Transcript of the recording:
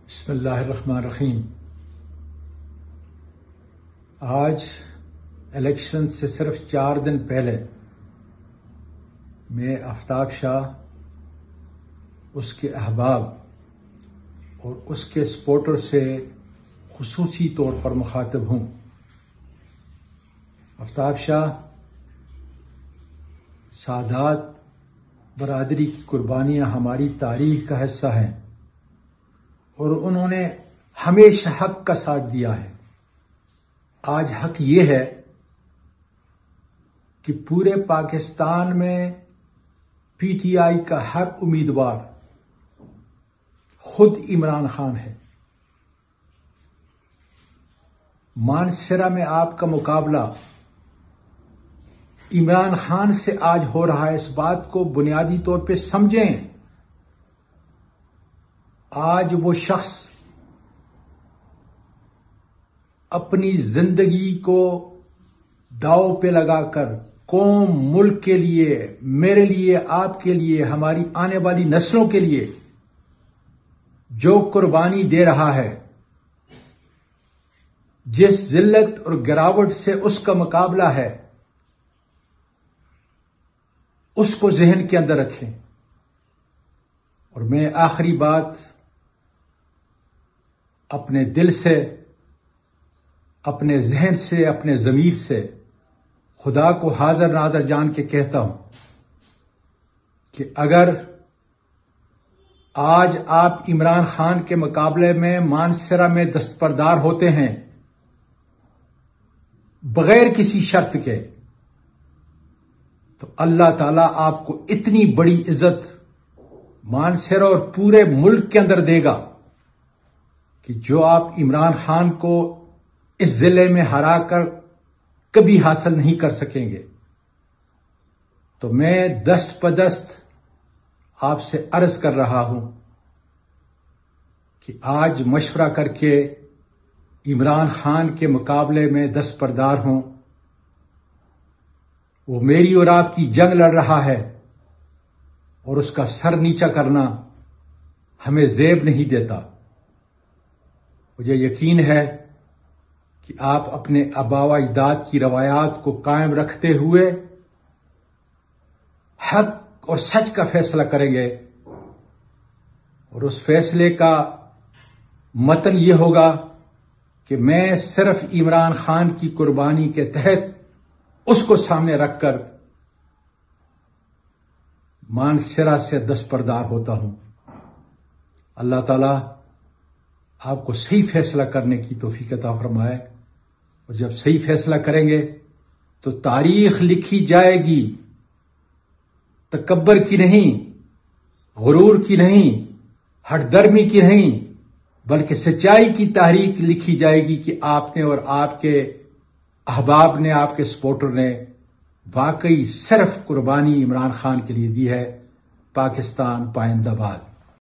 بسم اللہ الرحمن الرحیم۔ آج الیکشن سے صرف 4 دن پہلے میں آفتاب شاہ، اس کے احباب اور اس کے سپورٹر سے خصوصی طور پر مخاطب ہوں۔ آفتاب شاہ سادات برادری کی قربانیاں ہماری تاریخ کا حصہ ہیں اور انہوں نے ہمیشہ حق کا ساتھ دیا ہے۔ آج حق یہ ہے کہ پورے پاکستان میں پی ٹی آئی کا ہر امیدوار خود عمران خان ہے۔ مانسہرہ میں آپ کا مقابلہ عمران خان سے آج ہو رہا ہے، اس بات کو بنیادی طور پہ سمجھیں۔ آج وہ شخص اپنی زندگی کو داؤ پہ لگا کر قوم، ملک کے لیے، میرے لیے، آپ کے لیے، ہماری آنے والی نسلوں کے لیے جو قربانی دے رہا ہے، جس ذلت اور گراوٹ سے اس کا مقابلہ ہے، اس کو ذہن کے اندر رکھیں۔ اور میں آخری بات اپنے دل سے، اپنے ذہن سے، اپنے ضمیر سے خدا کو حاضر ناظر جان کے کہتا ہوں کہ اگر آج آپ عمران خان کے مقابلے میں مانسہرہ میں دستبردار ہوتے ہیں بغیر کسی شرط کے، تو اللہ تعالیٰ آپ کو اتنی بڑی عزت مانسہرہ اور پورے ملک کے اندر دے گا کہ جو آپ عمران خان کو اس ضلع میں ہرا کر کبھی حاصل نہیں کر سکیں گے۔ تو میں دست بدست آپ سے عرض کر رہا ہوں کہ آج مشورہ کر کے عمران خان کے مقابلے میں دستبردار ہوں۔ وہ میری اور آپ کی جنگ لڑ رہا ہے اور اس کا سر نیچا کرنا ہمیں زیب نہیں دیتا۔ مجھے یقین ہے کہ آپ اپنے آباء و اجداد کی روایات کو قائم رکھتے ہوئے حق اور سچ کا فیصلہ کریں گے، اور اس فیصلے کا متن یہ ہوگا کہ میں صرف عمران خان کی قربانی کے تحت اس کو سامنے رکھ کر مانسہرہ سے دستبردار ہوتا ہوں۔ اللہ تعالیٰ آپ کو صحیح فیصلہ کرنے کی توفیق عطا فرمائے، اور جب صحیح فیصلہ کریں گے تو تاریخ لکھی جائے گی، تکبر کی نہیں، غرور کی نہیں، ہٹ درمی کی نہیں، بلکہ سچائی کی تاریخ لکھی جائے گی کہ آپ نے اور آپ کے احباب نے، آپ کے سپورٹر نے واقعی صرف قربانی عمران خان کے لیے دی ہے۔ پاکستان پائندہ باد۔